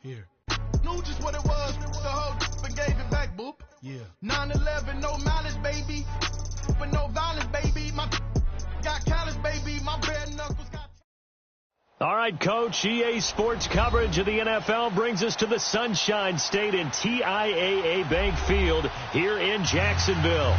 Here. Knew just what it was. The whole and gave it back, boop. Yeah. 9/11, no malice, baby. But no violence, baby. My got callous, baby. My bare knuckles got... All right, Coach, EA Sports coverage of the NFL brings us to the Sunshine State in TIAA Bank Field here in Jacksonville.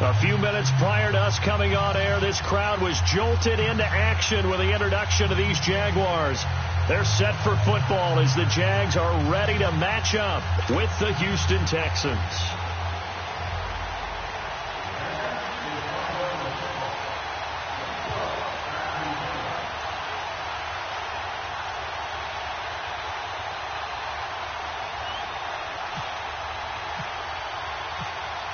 A few minutes prior to us coming on air, this crowd was jolted into action with the introduction of these Jaguars. They're set for football as the Jags are ready to match up with the Houston Texans.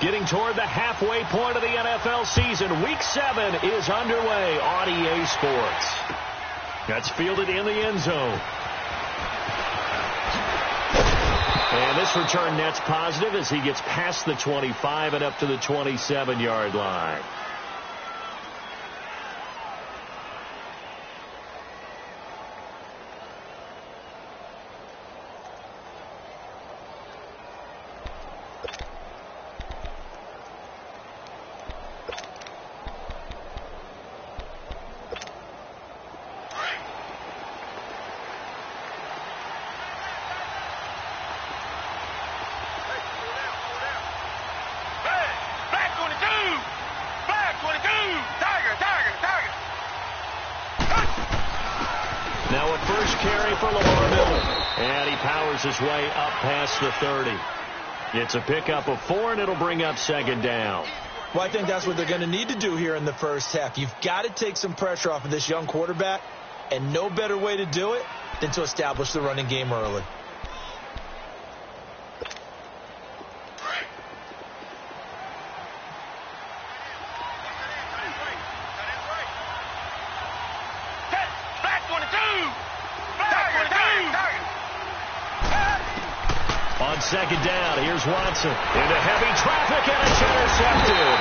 Getting toward the halfway point of the NFL season, Week 7 is underway on EA Sports. That's fielded in the end zone. And this return net's positive as he gets past the 25 and up to the 27-yard line. Now a first carry for Lamar Miller. And he powers his way up past the 30. It's a pickup of 4, and it'll bring up second down. Well, I think that's what they're going to need to do here in the first half. You've got to take some pressure off of this young quarterback, and no better way to do it than to establish the running game early. On second down, here's Watson into heavy traffic, and it's intercepted.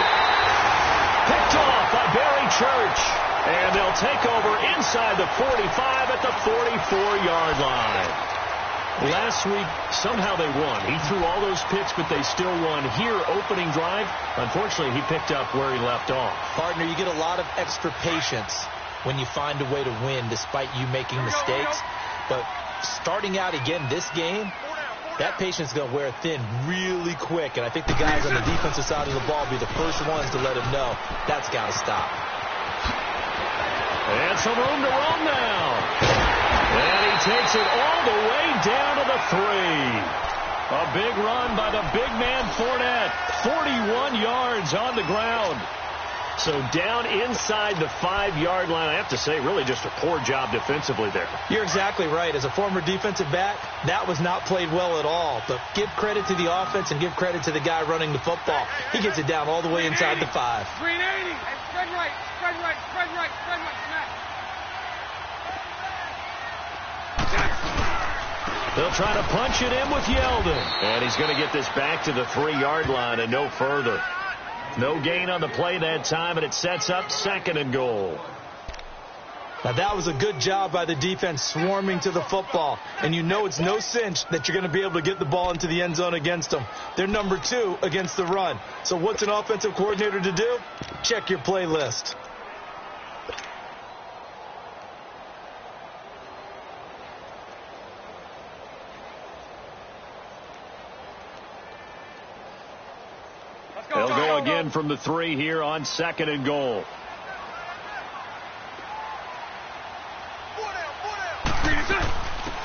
Picked off by Barry Church, and they'll take over inside the 45 at the 44-yard line. Last week, somehow they won. He threw all those picks, but they still won. Here, opening drive, unfortunately, he picked up where he left off. Partner, you get a lot of extra patience when you find a way to win despite you making mistakes. But starting out again this game, that patience is going to wear thin really quick, and I think the guys on the defensive side of the ball will be the first ones to let him know that's got to stop. And some room to roam now. And he takes it all the way down to the 3. A big run by the big man Fournette. 41 yards on the ground. So down inside the 5-yard line. I have to say, really just a poor job defensively there. You're exactly right. As a former defensive back, that was not played well at all. But give credit to the offense and give credit to the guy running the football. He gets it down all the way inside the 5. 380. Spread right, spread right, spread right, spread right. They'll try to punch it in with Yeldon. And he's going to get this back to the 3-yard line and no further. No gain on the play that time, and it sets up second and goal. Now, that was a good job by the defense swarming to the football. And you know it's no cinch that you're going to be able to get the ball into the end zone against them. They're number 2 against the run. So what's an offensive coordinator to do? Check your play list. They'll go again from the 3 here on second and goal.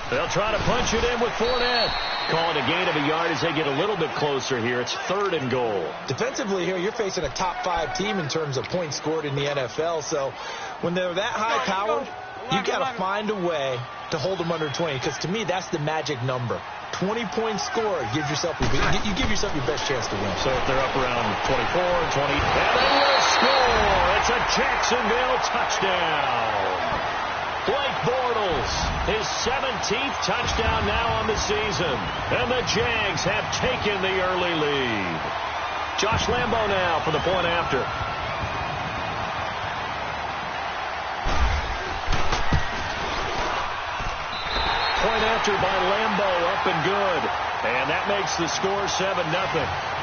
They'll try to punch it in with Fournette. Calling a gain of a yard as they get a little bit closer here. It's third and goal. Defensively here, you're facing a top 5 team in terms of points scored in the NFL. So when they're that high powered, you got to find a way to hold them under 20. Because to me, that's the magic number. 20-point score gives yourself you give yourself your best chance to win. So if they're up around 24, 20, and they will score. It's a Jacksonville touchdown. Blake Bortles, his 17th touchdown now on the season. And the Jags have taken the early lead. Josh Lambo now for the point after. point after by Lambo, up and good. And that makes the score 7-0.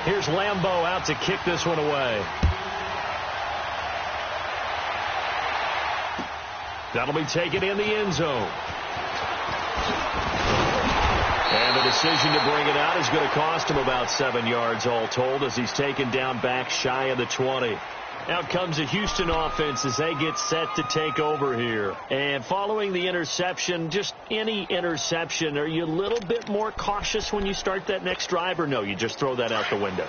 Here's Lambo out to kick this one away. That'll be taken in the end zone. And the decision to bring it out is going to cost him about 7 yards all told as he's taken down back shy of the 20. Out comes the Houston offense as they get set to take over here. And following the interception, just any interception, are you a little bit more cautious when you start that next drive, or no, you just throw that out the window?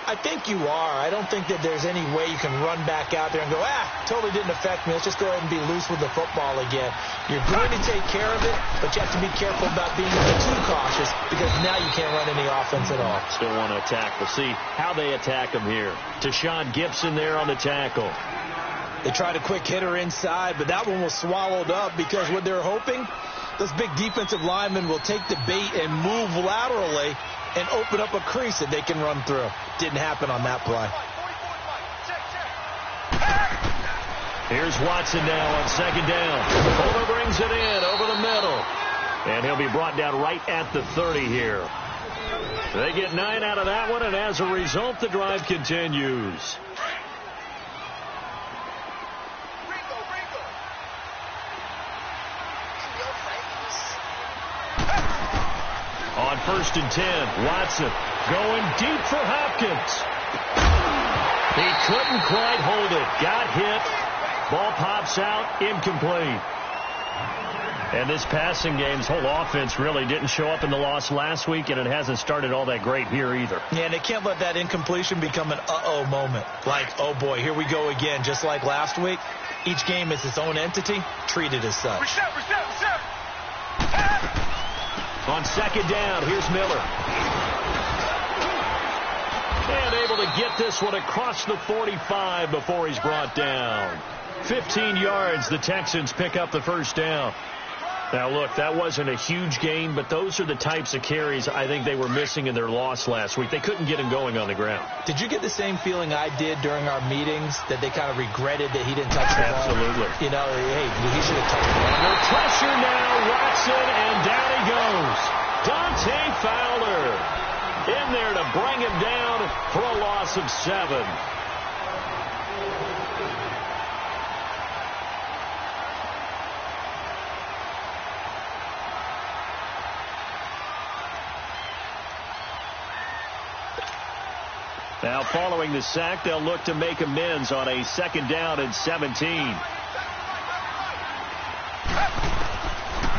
I think you are. I don't think that there's any way you can run back out there and go, totally didn't affect me. Let's just go ahead and be loose with the football again. You're going to take care of it, but you have to be careful about being too cautious because now you can't run any offense at all. Still want to attack. We'll see how they attack him here. Deshaun Gibson there on the tackle. They tried a quick hitter inside, but that one was swallowed up because what they're hoping, those big defensive linemen will take the bait and move laterally and open up a crease that they can run through. Didn't happen on that play. Here's Watson now on second down. Fuller brings it in over the middle. And he'll be brought down right at the 30 here. They get 9 out of that one, and as a result, the drive continues. On 1st and 10, Watson going deep for Hopkins. He couldn't quite hold it. Got hit. Ball pops out. Incomplete. And this passing game's whole offense really didn't show up in the loss last week, and it hasn't started all that great here either. Yeah, and they can't let that incompletion become an uh-oh moment. Like, oh boy, here we go again. Just like last week, each game is its own entity, treated as such. Reset. On second down, here's Miller. And able to get this one across the 45 before he's brought down. 15 yards, the Texans pick up the first down. Now, look, that wasn't a huge gain, but those are the types of carries I think they were missing in their loss last week. They couldn't get him going on the ground. Did you get the same feeling I did during our meetings, that they kind of regretted that he didn't touch the ball? Absolutely. You know, hey, he should have touched the ball. Under pressure now, Watson, and down he goes. Dante Fowler in there to bring him down for a loss of 7. Now, following the sack, they'll look to make amends on a 2nd down and 17.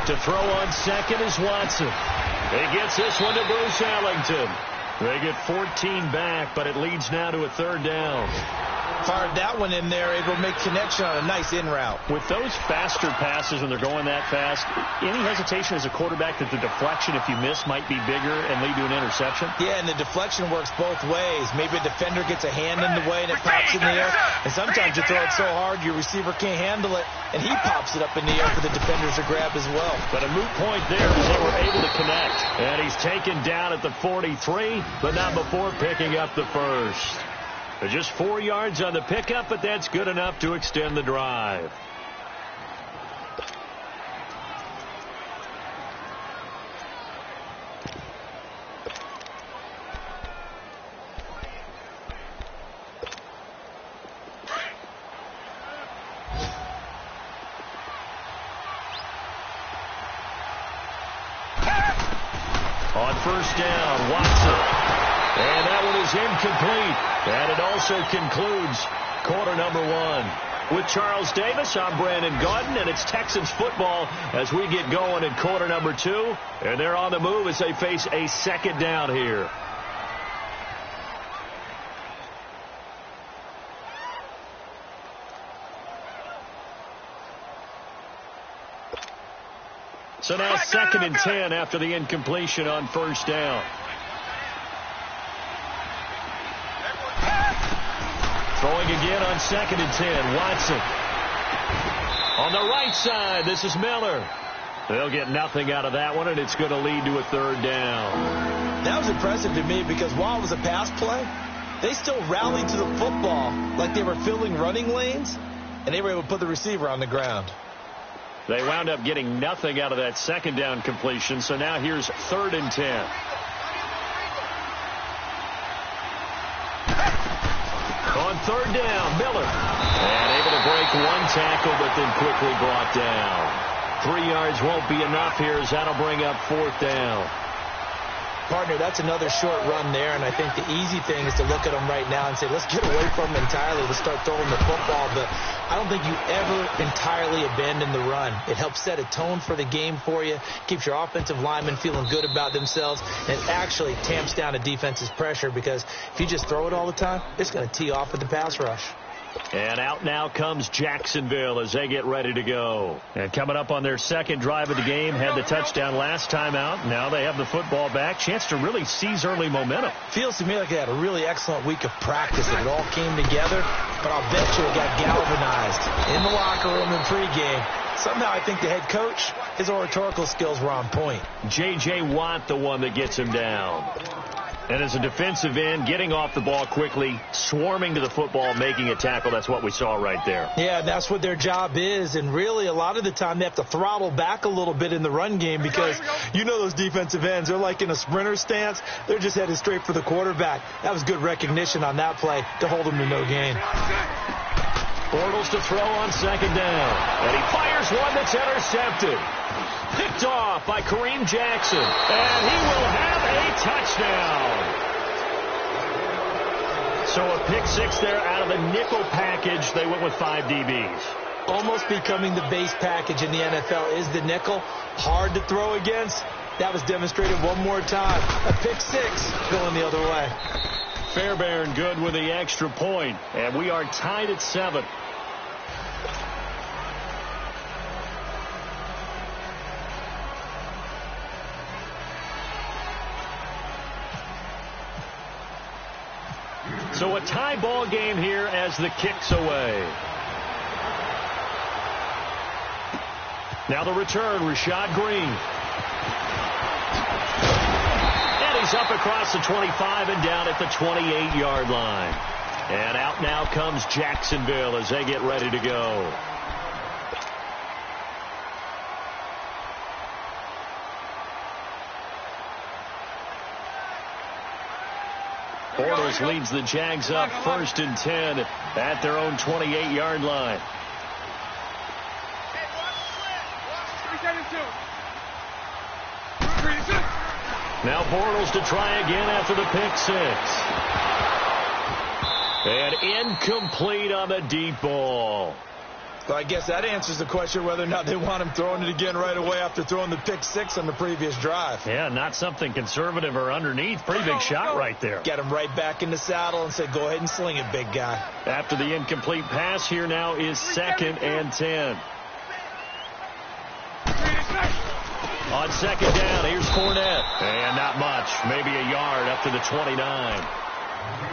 To throw on second is Watson. He gets this one to Bruce Ellington. They get 14 back, but it leads now to a 3rd down. Fired that one in there, able to make connection on a nice in route. With those faster passes when they're going that fast, any hesitation as a quarterback that the deflection, if you miss, might be bigger and lead to an interception? Yeah, and the deflection works both ways. Maybe a defender gets a hand in the way and it pops in the air. And sometimes you throw it so hard your receiver can't handle it, and he pops it up in the air for the defenders to grab as well. But a moot point there as they were able to connect. And he's taken down at the 43, but not before picking up the first. Just 4 yards on the pickup, but that's good enough to extend the drive. On 1st down, Watson. And that one is incomplete. And it also concludes quarter number 1. With Charles Davis, I'm Brandon Gaudin, and it's Texans football as we get going in quarter number 2. And they're on the move as they face a 2nd down here. So now 2nd and 10 after the incompletion on 1st down. Throwing again on 2nd and 10. Watson. On the right side, this is Miller. They'll get nothing out of that one, and it's going to lead to a third down. That was impressive to me because while it was a pass play, they still rallied to the football like they were filling running lanes, and they were able to put the receiver on the ground. They wound up getting nothing out of that second down completion, so now here's 3rd and 10. On 3rd down, Miller. And able to break one tackle, but then quickly brought down. 3 yards won't be enough here as that'll bring up 4th down. Partner, that's another short run there, and I think the easy thing is to look at them right now and say, let's get away from them entirely. Let's start throwing the football, but I don't think you ever entirely abandon the run. It helps set a tone for the game for you, keeps your offensive linemen feeling good about themselves, and it actually tamps down a defense's pressure because if you just throw it all the time, it's going to tee off with the pass rush. And out now comes Jacksonville as they get ready to go. And coming up on their second drive of the game, had the touchdown last time out. Now they have the football back. Chance to really seize early momentum. Feels to me like they had a really excellent week of practice. It all came together, but I'll bet you it got galvanized in the locker room in pregame. Somehow I think the head coach, his oratorical skills were on point. J.J. Watt, the one that gets him down. And as a defensive end, getting off the ball quickly, swarming to the football, making a tackle, that's what we saw right there. Yeah, that's what their job is. And really, a lot of the time, they have to throttle back a little bit in the run game because you know those defensive ends, they're like in a sprinter stance. They're just headed straight for the quarterback. That was good recognition on that play to hold them to no gain. Bortles to throw on 2nd down. And he fires one that's intercepted. Picked off by Kareem Jackson. And he will have a touchdown. So a pick 6 there out of the nickel package. They went with 5 DBs. Almost becoming the base package in the NFL is the nickel. Hard to throw against. That was demonstrated one more time. A pick 6 going the other way. Fairbairn good with the extra point. And we are tied at 7. So a tie ball game here as the kick's away. Now the return, Rashad Green. And he's up across the 25 and down at the 28-yard line. And out now comes Jacksonville as they get ready to go. Bortles leads the Jags up 1st and 10 at their own 28-yard line. Now Bortles to try again after the pick 6. And incomplete on the deep ball. Well, I guess that answers the question whether or not they want him throwing it again right away after throwing the pick 6 on the previous drive. Yeah, not something conservative or underneath. Pretty big shot right there. Get him right back in the saddle and said, go ahead and sling it, big guy. After the incomplete pass, here now is 2nd and 10. On 2nd down, here's Fournette. And not much. Maybe a yard up to the 29.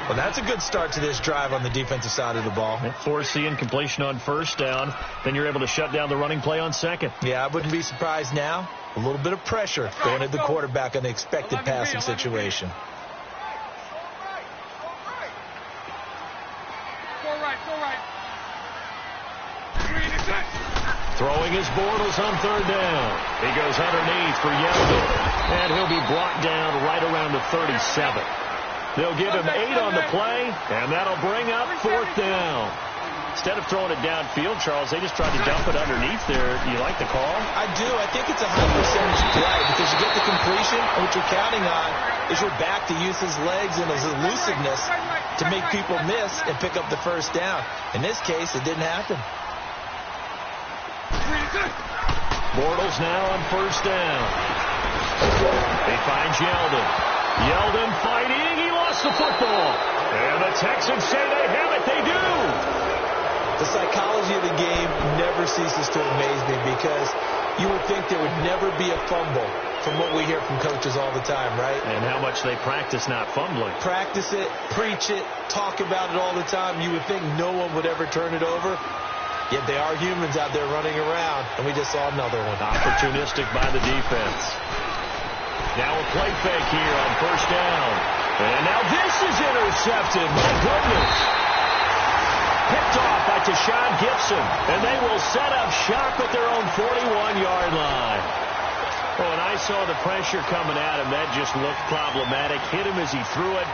Well, that's a good start to this drive on the defensive side of the ball. Force the incompletion on 1st down. Then you're able to shut down the running play on 2nd. Yeah, I wouldn't be surprised now. A little bit of pressure going at the quarterback on the expected passing situation. Throwing his Bortles on 3rd down. He goes underneath for Yeldon. And he'll be brought down right around the 37. They'll give him 8 on the play, and that'll bring up 4th down. Instead of throwing it downfield, Charles, they just tried to dump it underneath there. Do you like the call? I do. I think it's a high percentage play because you get the completion, and what you're counting on is your back to use his legs and his elusiveness to make people miss and pick up the 1st down. In this case, it didn't happen. Bortles now on 1st down. He finds Yeldon. Yeldon fighting. He lost the football. And the Texans say they have it. They do. The psychology of the game never ceases to amaze me because you would think there would never be a fumble from what we hear from coaches all the time, right? And how much they practice not fumbling. Practice it, preach it, talk about it all the time. You would think no one would ever turn it over. Yet they are humans out there running around, and we just saw another one. Opportunistic by the defense. Now a play fake here on first down. And now this is intercepted. My goodness. Picked off by Tashawn Gibson. And they will set up shop at their own 41-yard line. Oh, and I saw the pressure coming at him. That just looked problematic. Hit him as he threw it.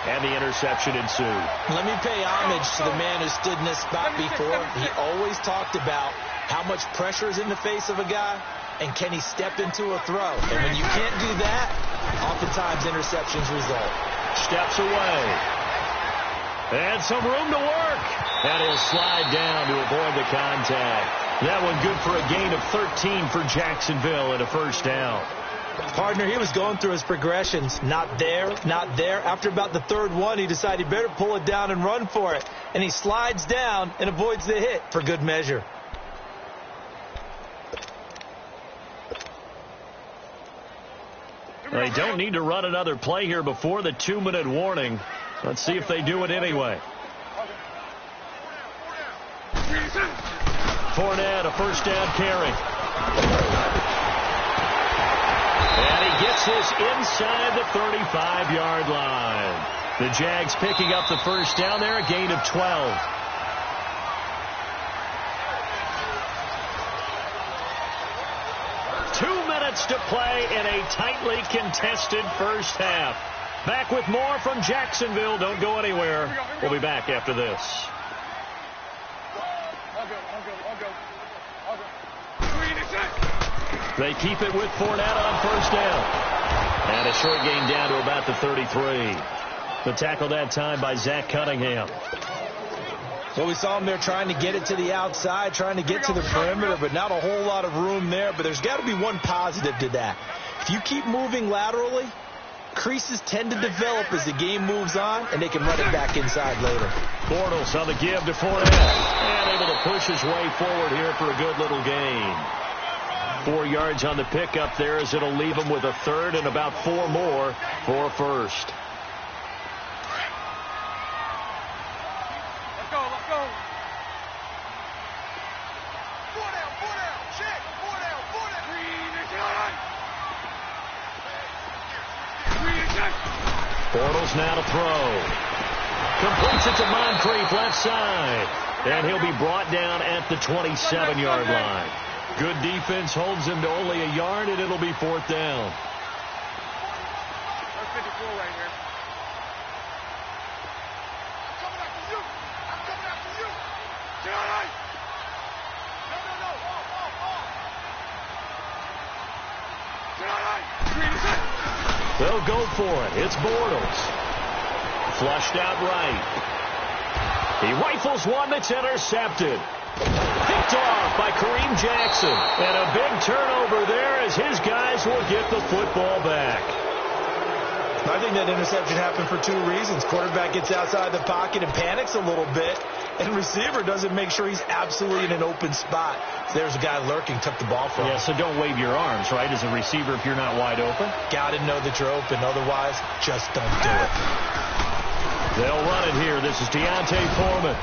And the interception ensued. Let me pay homage to the man who stood in this spot before. He always talked about how much pressure is in the face of a guy, and can he step into a throw. And when you can't do that, oftentimes interceptions result. Steps away. And some room to work. And he'll slide down to avoid the contact. That one good for a gain of 13 for Jacksonville and a first down. Partner, he was going through his progressions. Not there, not there. After about the third one, he decided he better pull it down and run for it. And he slides down and avoids the hit for good measure. They don't need to run another play here before the 2-minute warning. Let's see if they do it anyway. Fournette, a first down carry. And he gets this inside the 35-yard line. The Jags picking up the first down there, a gain of 12. Two minutes to play in a tightly contested first half. Back with more from Jacksonville. Don't go anywhere. We'll be back after this. They keep it with Fournette on first down. And a short gain down to about the 33. The tackle that time by Zach Cunningham. Well, we saw him there trying to get it to the outside, trying to get to the perimeter, but not a whole lot of room there. But there's got to be one positive to that. If you keep moving laterally, creases tend to develop as the game moves on, and they can run it back inside later. Bortles on the give to Fournette. And able to push his way forward here for a good little gain. 4 yards on the pickup there as it'll leave him with a third and about 4 more for first. Let's go. Four down, check. Four down. Bortles now to throw. Completes it to Moncrief left side. And he'll be brought down at the 27-yard line. Good defense holds him to only a yard, and it'll be fourth down. That's 54 right here. I'm coming after you. Johnny! No. They'll go for it. It's Bortles. Flushed out right. He rifles one that's intercepted. Picked off by Kareem Jackson. And a big turnover there as his guys will get the football back. I think that interception happened for 2 reasons. Quarterback gets outside the pocket and panics a little bit, and receiver doesn't make sure he's absolutely in an open spot. There's a guy lurking, took the ball from him. Yeah, so don't wave your arms, right, as a receiver if you're not wide open. Got to know that you're open. Otherwise, just don't do it. They'll run it here. This is Deontay Foreman.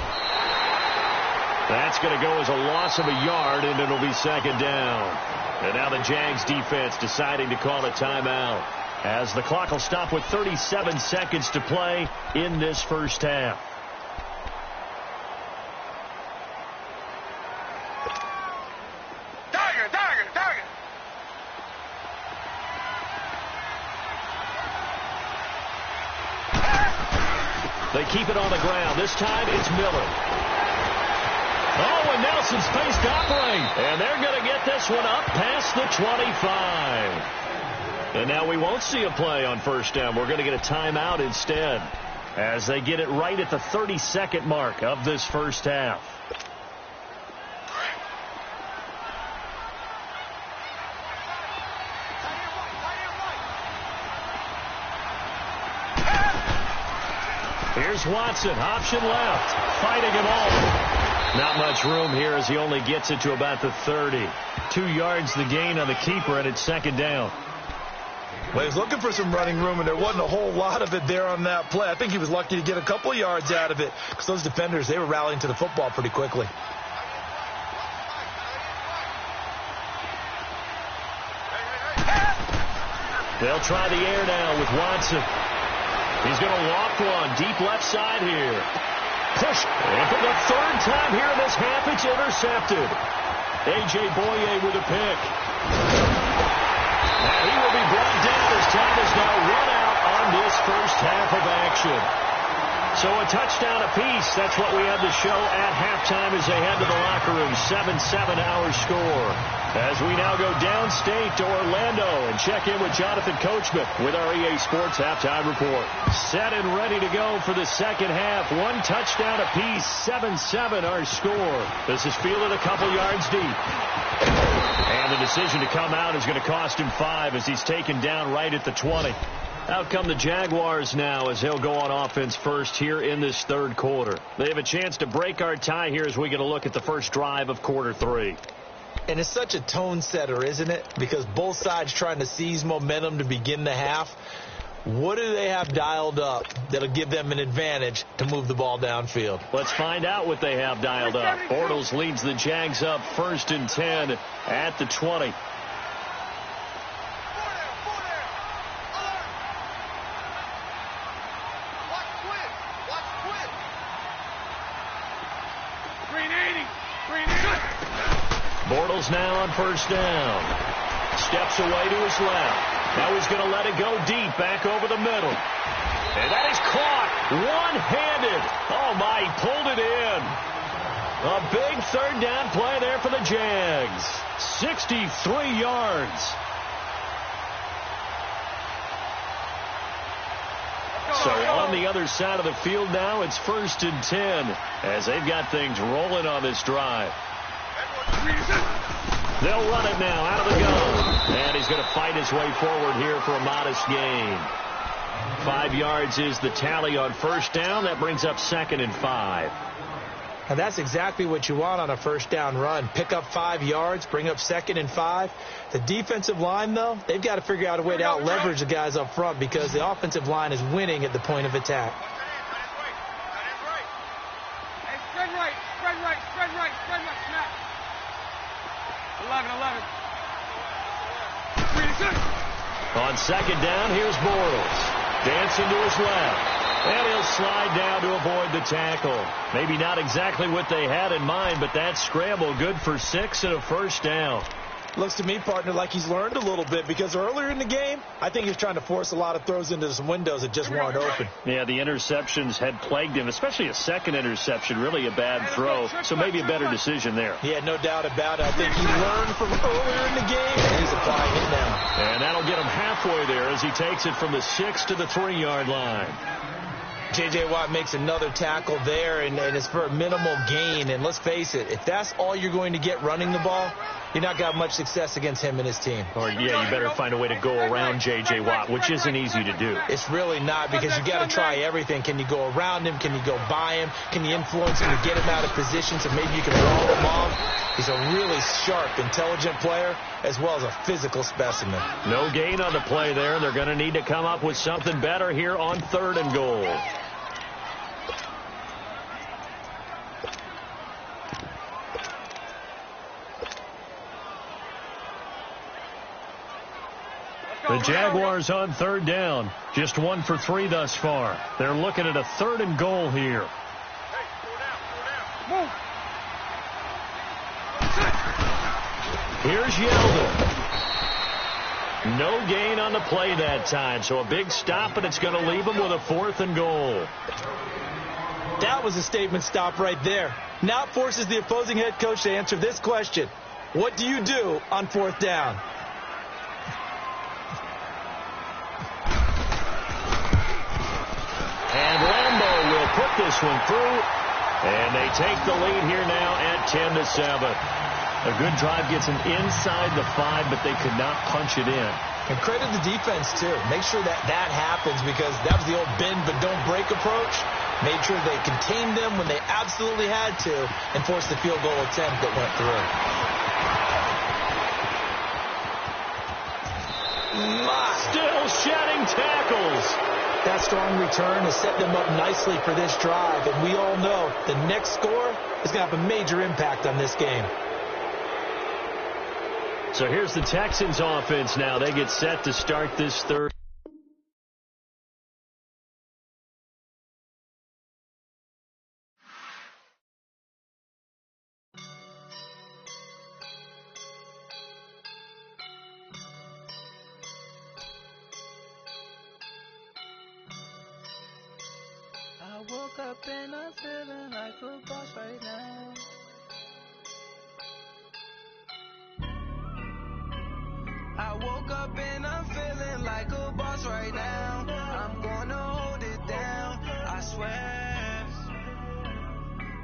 That's going to go as a loss of a yard, and it'll be second down. And now the Jags defense deciding to call a timeout, as the clock will stop with 37 seconds to play in this first half. Target. They keep it on the ground. This time it's Miller. Oh, and Nelson's faced upright. And they're going to get this one up past the 25. And now we won't see a play on first down. We're going to get a timeout instead, as they get it right at the 32nd mark of this first half. Here's Watson, option left, fighting him off. Not much room here as he only gets it to about the 30. 2 yards the gain on the keeper, and it's second down. Well, he was looking for some running room, and there wasn't a whole lot of it there on that play. I think he was lucky to get a couple yards out of it, because those defenders, they were rallying to the football pretty quickly. They'll try the air now with Watson. He's going to loft one deep left side here. Push. And for the third time here in this half, it's intercepted. A.J. Boye with a pick. And he will be brought down as time is now run out on this first half of action. So a touchdown apiece. That's what we had to show at halftime as they head to the locker room. 7-7 our score. As we now go downstate to Orlando and check in with Jonathan Coachman with our EA Sports Halftime Report. Set and ready to go for the second half. One touchdown apiece. 7-7 our score. This is fielded a couple yards deep. And the decision to come out is going to cost him 5 as he's taken down right at the 20. Out come the Jaguars now as they'll go on offense first here in this third quarter. They have a chance to break our tie here as we get a look at the first drive of quarter 3. And it's such a tone setter, isn't it? Because both sides trying to seize momentum to begin the half. What do they have dialed up that'll give them an advantage to move the ball downfield? Let's find out what they have dialed up. Bortles leads the Jags up 1st and 10 at the 20. Bortles now on first down. Steps away to his left. Now he's going to let it go deep back over the middle. And that is caught one-handed. Oh, my, he pulled it in. A big third down play there for the Jags. 63 yards. So on the other side of the field now, it's 1st and 10 as they've got things rolling on this drive. They'll run it now out of the gun. And he's going to fight his way forward here for a modest gain. 5 yards is the tally on first down. That brings up 2nd and 5. And that's exactly what you want on a first down run. Pick up 5 yards, bring up 2nd and 5. The defensive line, though, they've got to figure out a way to out-leverage the guys up front because the offensive line is winning at the point of attack. Spread right, snap. 11. On second down, here's Bortles. Dancing to his left. And he'll slide down to avoid the tackle. Maybe not exactly what they had in mind, but that scramble good for 6 and a first down. Looks to me, partner, like he's learned a little bit because earlier in the game, I think he was trying to force a lot of throws into some windows that just weren't open. Yeah, the interceptions had plagued him, especially a second interception, really a bad throw. So maybe a better decision there. Yeah, no doubt about it. I think he learned from earlier in the game, and he's applying it now. And that'll get him halfway there as he takes it from the 6 to the 3-yard line. J.J. Watt makes another tackle there, and it's for a minimal gain. And let's face it, if that's all you're going to get running the ball, you're not got much success against him and his team. Or, yeah, you better find a way to go around J.J. Watt, which isn't easy to do. It's really not because you got to try everything. Can you go around him? Can you go by him? Can you influence him to get him out of position so maybe you can roll him off? He's a really sharp, intelligent player as well as a physical specimen. No gain on the play there. They're going to need to come up with something better here on 3rd and goal. The Jaguars on 3rd down. Just 1 for 3 thus far. They're looking at a 3rd and goal here. Move. Here's Yeldon. No gain on the play that time. So a big stop, and it's going to leave him with a 4th and goal. That was a statement stop right there. Now it forces the opposing head coach to answer this question. What do you do on 4th down? And Lambo will put this one through. And they take the lead here now at 10-7. A good drive gets them inside the 5, but they could not punch it in. And credit the defense, too. Make sure that happens because that was the old bend but don't break approach. Made sure they contained them when they absolutely had to and forced the field goal attempt that went through. Still shedding tackles. That strong return has set them up nicely for this drive, and we all know the next score is going to have a major impact on this game. So here's the Texans offense now. They get set to start this third. I woke up and I'm feeling like a boss right now. I woke up and I'm feeling like a boss right now. I'm gonna hold it down, I swear.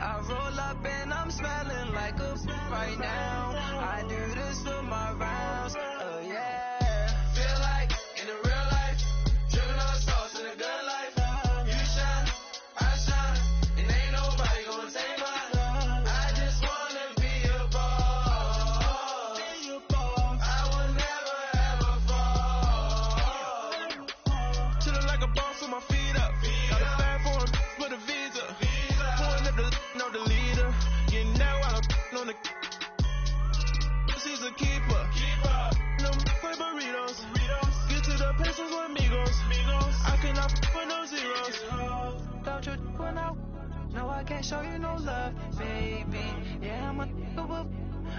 I roll up and I'm smelling like a right now. I do this for my rounds, oh yeah. Feel like in the real life, dripping on sauce in a good life. You shine, I shine, and ain't nobody gonna take mine. I just wanna be a boss. I will never ever fall. Chillin' like a boss with my feet up. Got a fat for him with a visa. Pulling up the know the leader. Getting that while I'm on the. She's a keeper. No play burritos. Get to the pesos with amigos. I cannot with no zeros. Don't you when I no, I can't show you no love, baby. Yeah,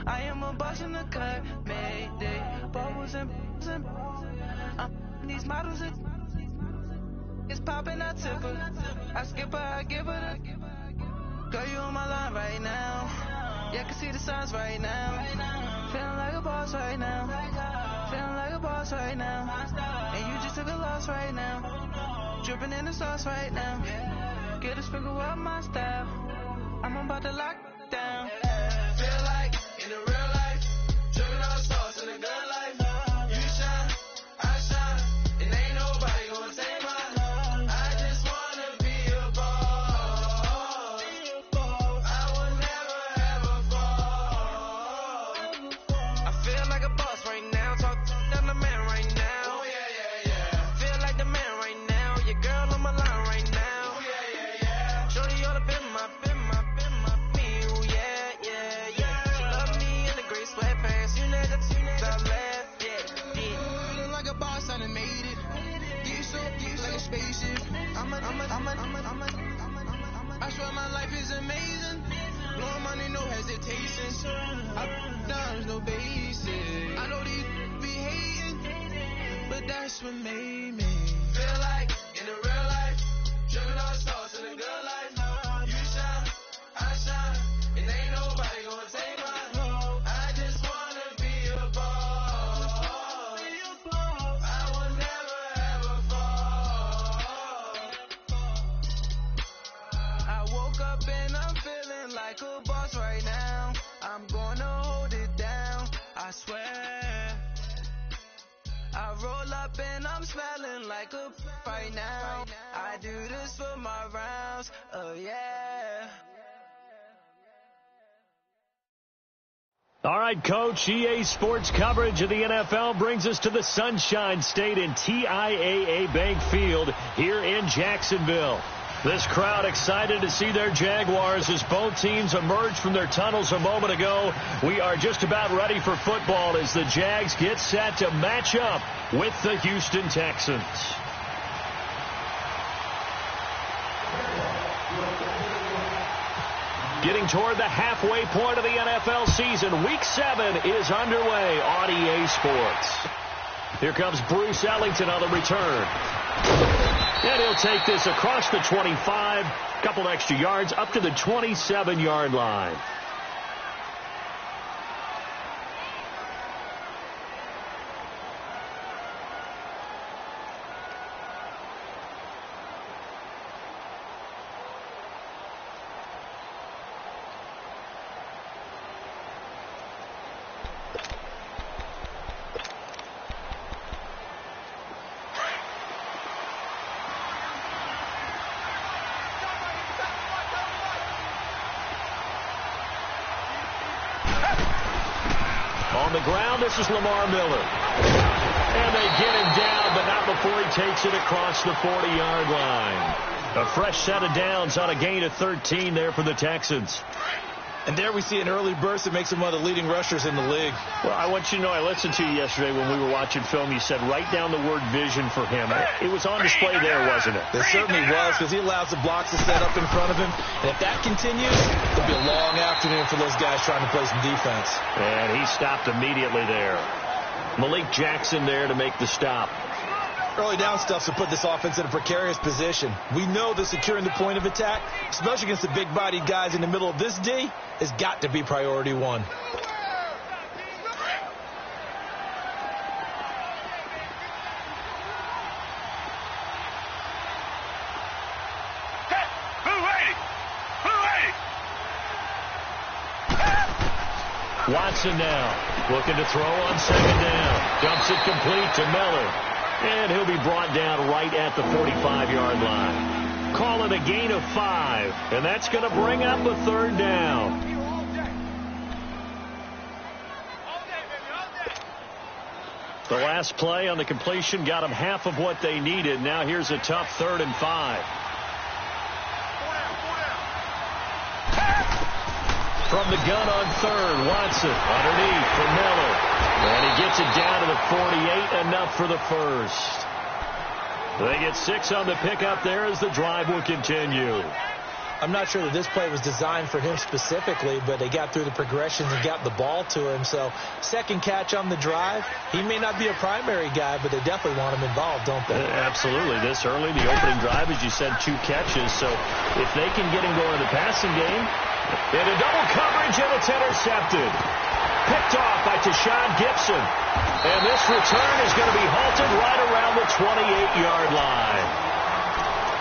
I am a boss in the cut, mayday. Bubbles and these models it's popping, I tip her. I skip her, I give her the. Girl, you on my line right now. Yeah, I can see the signs right now. Feeling like a boss right now. Feeling like a boss right now. And you just took a loss right now. Dripping in the sauce right now. Get a sprinkle up my style. I'm about to lock it down. Feel like in the real life, dripping on sauce in a good life. You shine, I shine, and ain't nobody gonna take mine. I just wanna be a boss. I will never ever fall. I feel like a boss right now. Talk to the man right now. Oh yeah, yeah, yeah. Feel like the man right now. Your girl on my line right now. Oh yeah, yeah, yeah. Shorty all up in my me. Oh yeah, yeah, yeah. She love me in the gray sweatpants. You know that I left, yeah. Feeling like a boss, I done made it. Get so like a spaceship. I swear my life is amazing. Blowing money, no hesitation. Dimes, no basic. I know these be hating, but that's what made me. Feel like in the real life, dripping on sauce in a good life. You shine, I shine, and ain't nobody gonna take mine. I just wanna be a boss. I will never ever fall. I woke up and I'm feeling like a boss right now. I'm gonna hold it down, I swear. I roll up and I'm smelling like a right now. I do this for my rounds, oh yeah. All right, Coach, EA Sports coverage of the NFL brings us to the Sunshine State in TIAA Bank Field here in Jacksonville. This crowd excited to see their Jaguars as both teams emerged from their tunnels a moment ago. We are just about ready for football as the Jags get set to match up with the Houston Texans. Getting toward the halfway point of the NFL season, Week 7 is underway on EA Sports. Here comes Bruce Ellington on the return. And he'll take this across the 25, couple extra yards, up to the 27-yard line. On the ground, this is Lamar Miller. And they get him down, but not before he takes it across the 40-yard line. A fresh set of downs on a gain of 13 there for the Texans. And there we see an early burst that makes him one of the leading rushers in the league. Well, I want you to know, I listened to you yesterday when we were watching film. You said write down the word vision for him. It was on display there, wasn't it? It certainly was, because he allows the blocks to set up in front of him. And if that continues, it'll be a long afternoon for those guys trying to play some defense. And he stopped immediately there. Malik Jackson there to make the stop. Early down stuff to put this offense in a precarious position. We know that securing the point of attack, especially against the big-bodied guys in the middle of this D, has got to be priority one. Watson now looking to throw on second down. Dumps it complete to Miller. And he'll be brought down right at the 45-yard line. Call it a gain of 5. And that's going to bring up a third down. The last play on the completion got them half of what they needed. Now here's a tough 3rd and 5. From the gun on 3rd, Watson underneath for Miller. And he gets it down to the 48, enough for the first. They get 6 on the pickup there as the drive will continue. I'm not sure that this play was designed for him specifically, but they got through the progressions and got the ball to him. So second catch on the drive. He may not be a primary guy, but they definitely want him involved, don't they? Absolutely. This early, the opening drive, as you said, 2 catches. So if they can get him going in the passing game, and a double coverage, and it's intercepted. Picked off by Tashawn Gibson. And this return is going to be halted right around the 28-yard line.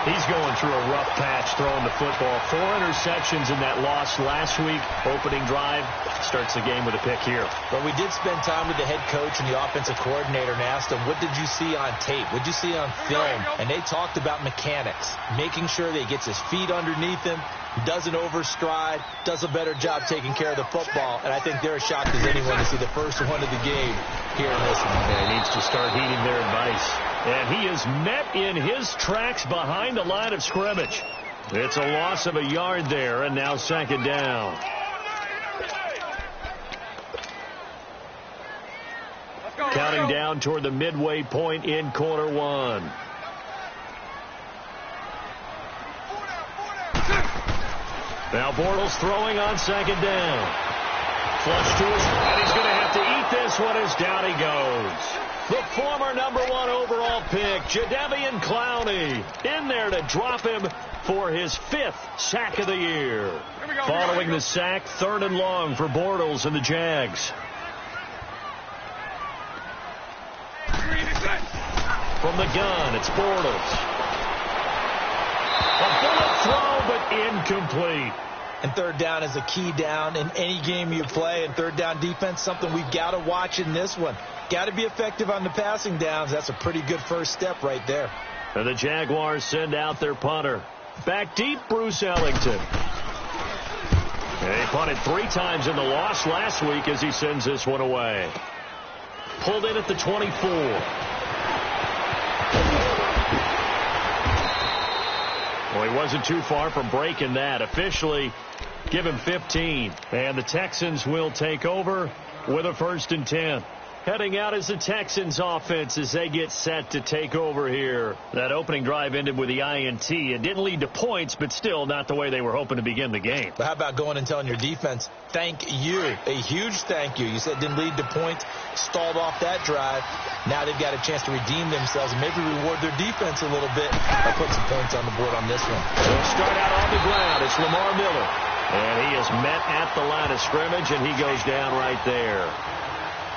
He's going through a rough patch throwing the football. 4 interceptions in that loss last week. Opening drive starts the game with a pick here. But we did spend time with the head coach and the offensive coordinator and asked him, what did you see on tape? What did you see on film? And they talked about mechanics, making sure that he gets his feet underneath him, doesn't overstride, does a better job taking care of the football. And I think they're as shocked as anyone to see the first one of the game here in this one. Yeah, he needs to start heeding their advice. And he is met in his tracks behind the line of scrimmage. It's a loss of a yard there, and now second down. Counting down toward the midway point in quarter 1. Now Bortles throwing on second down. Flush to his, and he's going to have to eat this one as down he goes. The former #1 overall pick, Jadeveon Clowney, in there to drop him for his 5th sack of the year. Following the sack, 3rd and long for Bortles and the Jags. From the gun, it's Bortles. A bullet throw, but incomplete. And 3rd down is a key down in any game you play. And 3rd down defense, something we've got to watch in this one. Got to be effective on the passing downs. That's a pretty good first step right there. And the Jaguars send out their punter. Back deep, Bruce Ellington. He punted 3 times in the loss last week as he sends this one away. Pulled in at the 24. Well, he wasn't too far from breaking that. Officially, give him 15. And the Texans will take over with a 1st and 10. Heading out is the Texans offense as they get set to take over here. That opening drive ended with the INT. It didn't lead to points, but still not the way they were hoping to begin the game. But how about going and telling your defense, thank you, a huge thank you. You said it didn't lead to points, stalled off that drive. Now they've got a chance to redeem themselves and maybe reward their defense a little bit by putting some points on the board on this one. They'll start out on the ground. It's Lamar Miller. And he is met at the line of scrimmage, and he goes down right there.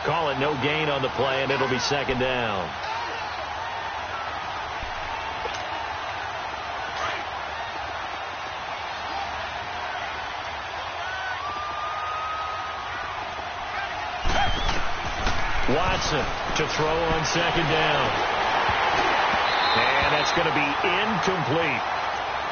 Call it no gain on the play, and it'll be second down. Watson to throw on second down. And that's going to be incomplete.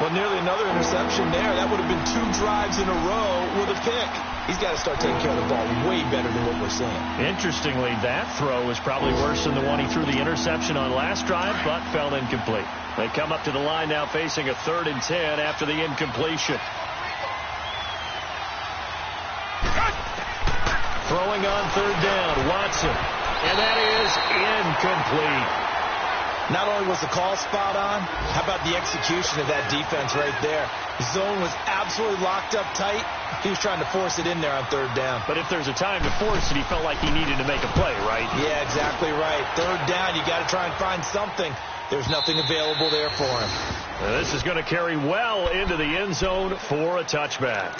Well, nearly another interception there. That would have been 2 drives in a row with a pick. He's got to start taking care of the ball way better than what we're seeing. Interestingly, that throw was probably worse than the one he threw the interception on last drive, but fell incomplete. They come up to the line now facing a 3rd and 10 after the incompletion. Throwing on third down, Watson. And that is incomplete. Not only was the call spot on, how about the execution of that defense right there? The zone was absolutely locked up tight. He was trying to force it in there on third down. But if there's a time to force it, he felt like he needed to make a play, right? Yeah, exactly right. Third down, you got to try and find something. There's nothing available there for him. This is going to carry well into the end zone for a touchback.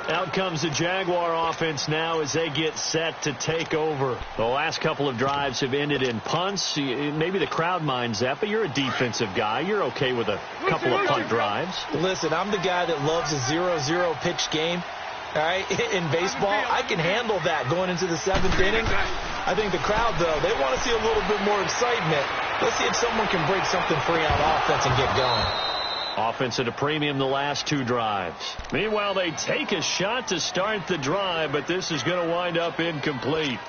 Out comes the Jaguar offense now as they get set to take over. The last couple of drives have ended in punts. Maybe the crowd minds that, but you're a defensive guy. You're okay with a couple of punt drives. Listen, I'm the guy that loves a 0-0 pitch game. All right, in baseball, I can handle that going into the 7th inning. I think the crowd, though, they want to see a little bit more excitement. Let's see if someone can break something free on offense and get going. Offense at a premium the last 2 drives. Meanwhile, they take a shot to start the drive, but this is going to wind up incomplete.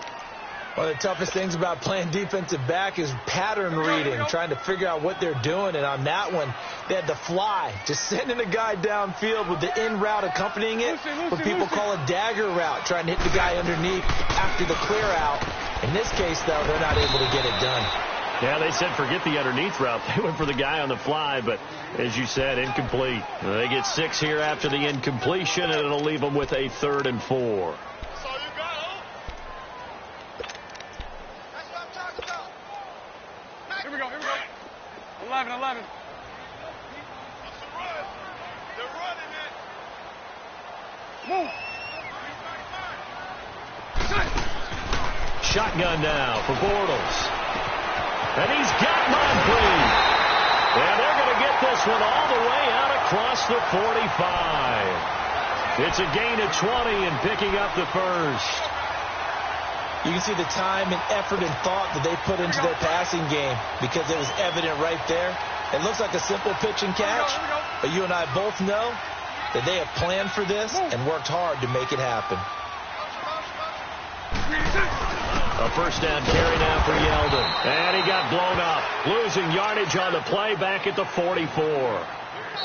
One of the toughest things about playing defensive back is pattern reading, trying to figure out what they're doing. And on that one, they had to fly, just sending a guy downfield with the in route accompanying it, what people call a dagger route, trying to hit the guy underneath after the clear out. In this case, though, they're not able to get it done. Yeah, they said forget the underneath route. They went for the guy on the fly, but as you said, incomplete. They get 6 here after the incompletion, and it'll leave them with a 3rd and 4. That's all you got, huh? That's what I'm talking about. Here we go. 11. That's a run. They're running it. Move. Shotgun now for Bortles. And he's got Moncrief. And they're going to get this one all the way out across the 45. It's a gain of 20 and picking up the first. You can see the time and effort and thought that they put into their passing game because it was evident right there. It looks like a simple pitch and catch, but you and I both know that they have planned for this and worked hard to make it happen. A first down carry now for Yeldon. And he got blown up. Losing yardage on the play back at the 44.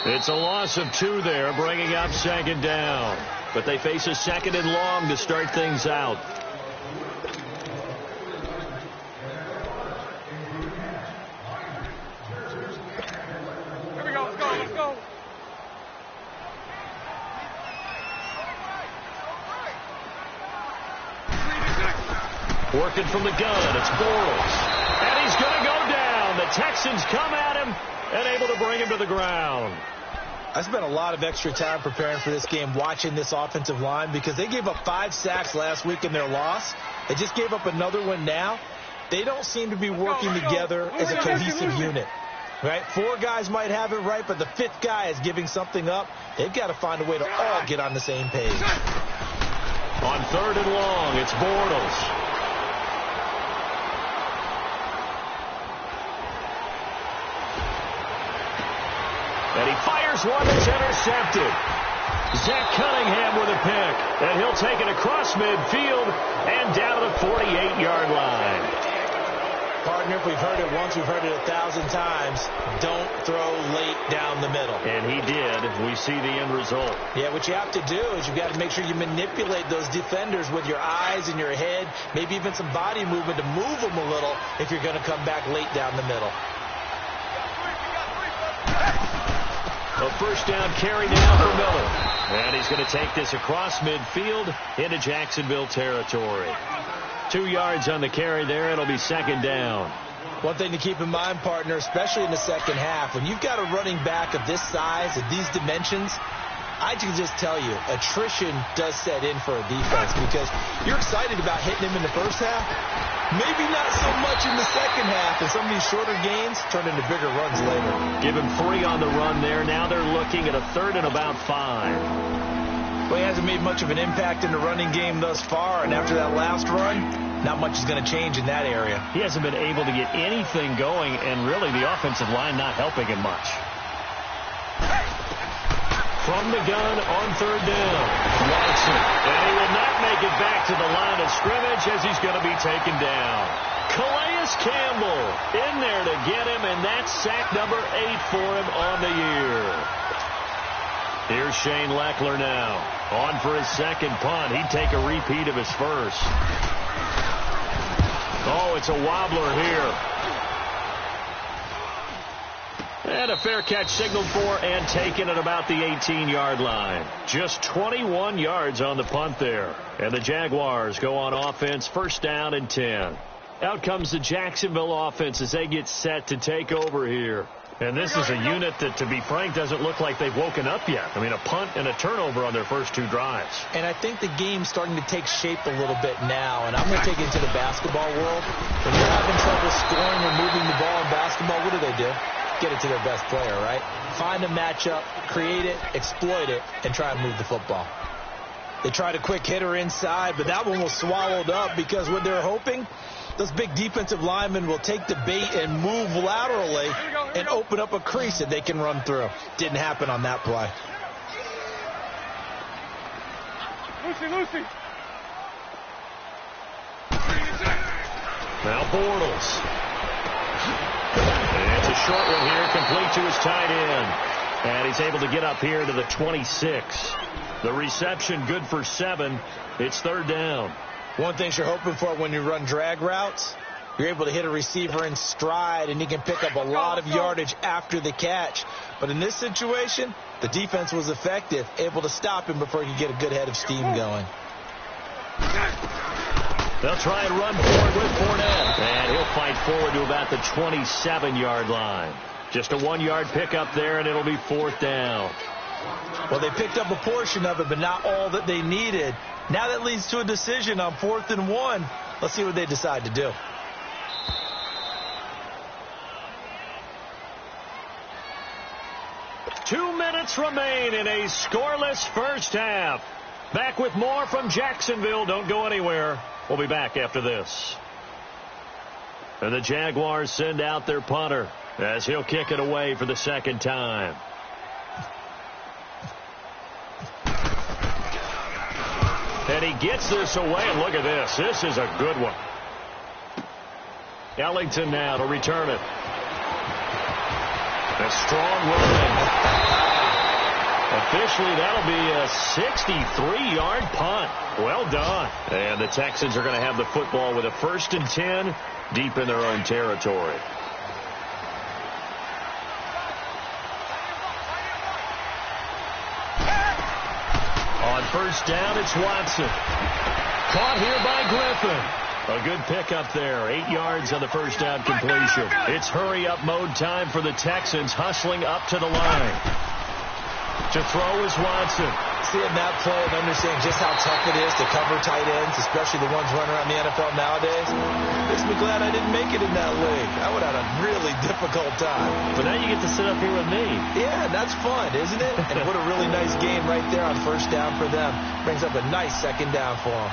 It's a loss of 2 there, bringing up 2nd down. But they face a 2nd and long to start things out. Here we go. Let's go. Working from the gun, it's Bortles. And he's going to go down. The Texans come at him and able to bring him to the ground. I spent a lot of extra time preparing for this game, watching this offensive line, because they gave up 5 sacks last week in their loss. They just gave up another one now. They don't seem to be working together as a cohesive unit. Right? 4 guys might have it right, but the 5th guy is giving something up. They've got to find a way to all get on the same page. On 3rd and long, it's Bortles. And he fires one that's intercepted. Zach Cunningham with a pick. And he'll take it across midfield and down to the 48-yard line. Partner, if we've heard it once, we've heard it 1,000 times. Don't throw late down the middle. And he did. We see the end result. Yeah, what you have to do is you've got to make sure you manipulate those defenders with your eyes and your head, maybe even some body movement to move them a little if you're going to come back late down the middle. A first down carry now for Miller. And he's going to take this across midfield into Jacksonville territory. 2 yards on the carry there. It'll be 2nd down. One thing to keep in mind, partner, especially in the second half, when you've got a running back of this size, of these dimensions, I can just tell you, attrition does set in for a defense because you're excited about hitting him in the first half. Maybe not so much in the second half, and some of these shorter gains turn into bigger runs later. Give him 3 on the run there. Now they're looking at a 3rd and about 5. Well, he hasn't made much of an impact in the running game thus far, and after that last run, not much is going to change in that area. He hasn't been able to get anything going, and really the offensive line not helping him much. From the gun on 3rd down, Watson. And he will not make it back to the line of scrimmage as he's going to be taken down. Calais Campbell in there to get him, and that's sack number 8 for him on the year. Here's Shane Leckler now. On for his second punt. He'd take a repeat of his first. Oh, it's a wobbler here. And a fair catch signaled for and taken at about the 18-yard line. Just 21 yards on the punt there. And the Jaguars go on offense, first down and 10. Out comes the Jacksonville offense as they get set to take over here. And this is a unit that, to be frank, doesn't look like they've woken up yet. I mean, a punt and a turnover on their first two drives. And I think the game's starting to take shape a little bit now. And I'm going to take it into the basketball world. When you're having trouble scoring or moving the ball in basketball, what do? Get it to their best player, right? Find a matchup, create it, exploit it, and try and move the football. They tried a quick hitter inside, but that one was swallowed up because what they're hoping, those big defensive linemen will take the bait and move laterally and open up a crease that they can run through. Didn't happen on that play. Lucy. Now Bortles. And it's a short one here, complete to his tight end. And he's able to get up here to the 26. The reception good for 7. It's third down. One thing you're hoping for when you run drag routes, you're able to hit a receiver in stride, and you can pick up a lot of yardage after the catch. But in this situation, the defense was effective, able to stop him before he could get a good head of steam going. They'll try and run forward with Fournette. And he'll fight forward to about the 27-yard line. Just a 1-yard pickup there, and it'll be fourth down. Well, they picked up a portion of it, but not all that they needed. Now that leads to a decision on 4th and 1. Let's see what they decide to do. Two minutes remain in a scoreless first half. Back with more from Jacksonville. Don't go anywhere. We'll be back after this. And the Jaguars send out their punter as he'll kick it away for the second time. And he gets this away, and look at this. This is a good one. Ellington now to return it. A strong run. Officially, that'll be a 63-yard punt. Well done. And the Texans are going to have the football with a 1st and 10 deep in their own territory. On first down, it's Watson. Caught here by Griffin. A good pickup there. 8 yards on the first down completion. It's hurry-up mode time for the Texans, hustling up to the line. To throw is Watson. Seeing that play and understanding just how tough it is to cover tight ends, especially the ones running around the NFL nowadays, makes me glad I didn't make it in that league. I would have had a really difficult time. But now you get to sit up here with me. Yeah, that's fun, isn't it? And what a really nice game right there on first down for them. Brings up a nice second down for them.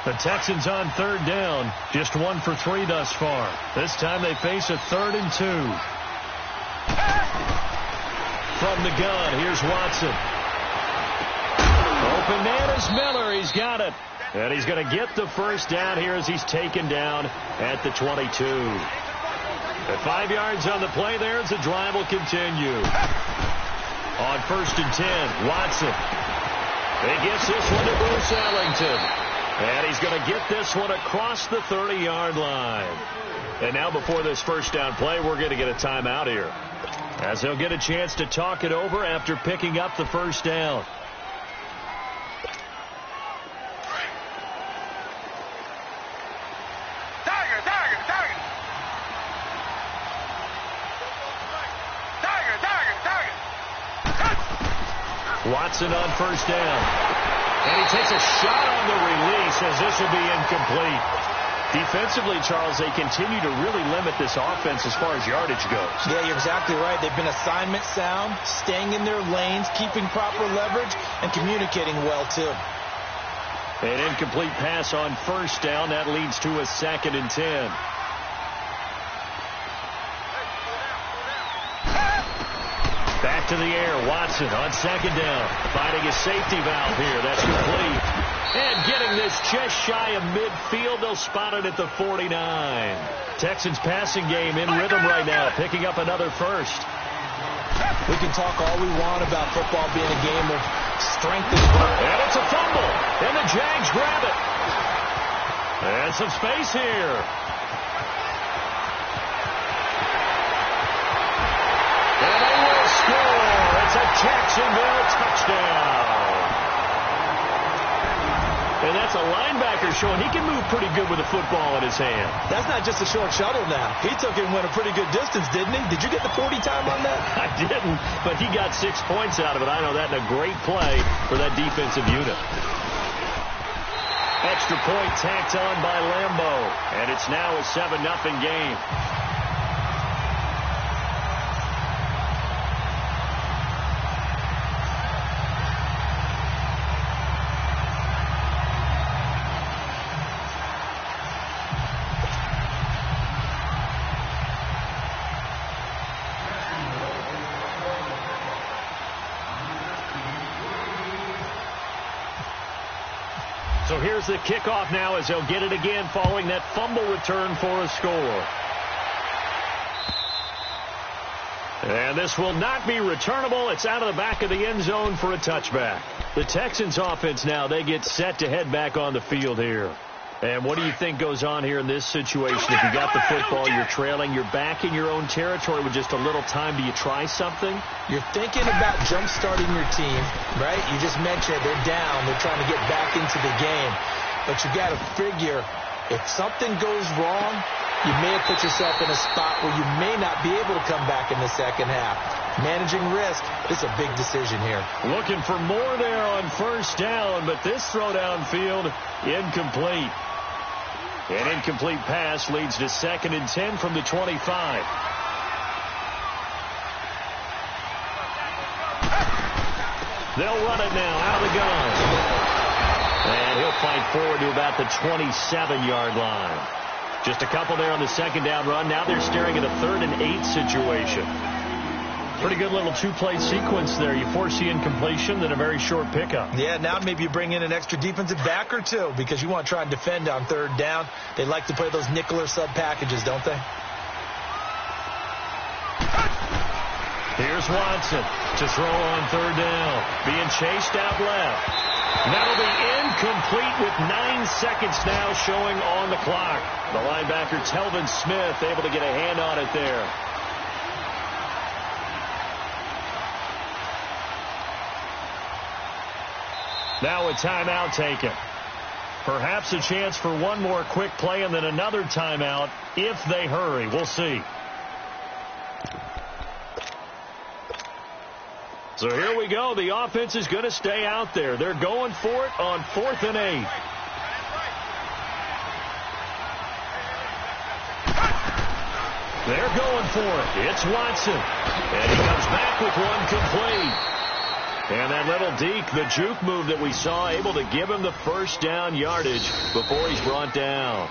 The Texans on third down, just 1 for 3 thus far. This time they face a 3rd and 2. From the gun, here's Watson. Open man is Miller. He's got it. And he's going to get the first down here as he's taken down at the 22. At 5 yards on the play there as the drive will continue. On 1st and 10, Watson. He gets this one to Bruce Ellington. And he's going to get this one across the 30-yard line. And now before this first down play, we're going to get a timeout here, as he'll get a chance to talk it over after picking up the first down. Watson on first down. And he takes a shot on the release as this will be incomplete. Defensively, Charles, they continue to really limit this offense as far as yardage goes. Yeah, you're exactly right. They've been assignment sound, staying in their lanes, keeping proper leverage, and communicating well, too. An incomplete pass on first down. That leads to a 2nd and 10. Back to the air, Watson on second down. Finding a safety valve here. That's complete. And getting this just shy of midfield. They'll spot it at the 49. Texans passing game in rhythm right now, picking up another first. We can talk all we want about football being a game of strength and heart. And it's a fumble. And the Jags grab it. And some space here. And they will score. It's a Jacksonville touchdown. And that's a linebacker showing he can move pretty good with a football in his hand. That's not just a short shuttle now. He took it and went a pretty good distance, didn't he? Did you get the 40 time on that? I didn't, but he got 6 points out of it. I know that, and a great play for that defensive unit. Extra point tacked on by Lambeau, and it's now a 7-0 game. So here's the kickoff now as they'll get it again following that fumble return for a score. And this will not be returnable. It's out of the back of the end zone for a touchback. The Texans offense now, they get set to head back on the field here. And what do you think goes on here in this situation? If you got the football, you're trailing, you're back in your own territory with just a little time. Do you try something? You're thinking about jump-starting your team, right? You just mentioned they're down. They're trying to get back into the game. But you got to figure if something goes wrong, you may have put yourself in a spot where you may not be able to come back in the second half. Managing risk is a big decision here. Looking for more there on first down, but this throw downfield incomplete. An incomplete pass leads to 2nd and 10 from the 25. They'll run it now out of the gun. And he'll fight forward to about the 27-yard line. Just a couple there on the 2nd down run. Now they're staring at a 3rd and 8 situation. Pretty good little two-play sequence there. You force the incompletion, then a very short pickup. Yeah, now maybe you bring in an extra defensive back or two because you want to try and defend on 3rd down. They like to play those nickel or sub packages, don't they? Here's Watson to throw on 3rd down. Being chased out left. That'll be incomplete with 9 seconds now showing on the clock. The linebacker, Telvin Smith, able to get a hand on it there. Now a timeout taken. Perhaps a chance for one more quick play and then another timeout if they hurry. We'll see. So here we go. The offense is going to stay out there. They're going for it on 4th and 8. They're going for it. It's Watson. And he comes back with one complete. And that little deke, the juke move that we saw, able to give him the first down yardage before he's brought down.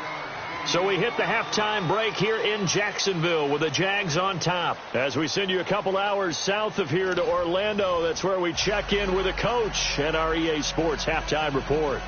So we hit the halftime break here in Jacksonville with the Jags on top. As we send you a couple hours south of here to Orlando, that's where we check in with the coach and our EA Sports halftime report.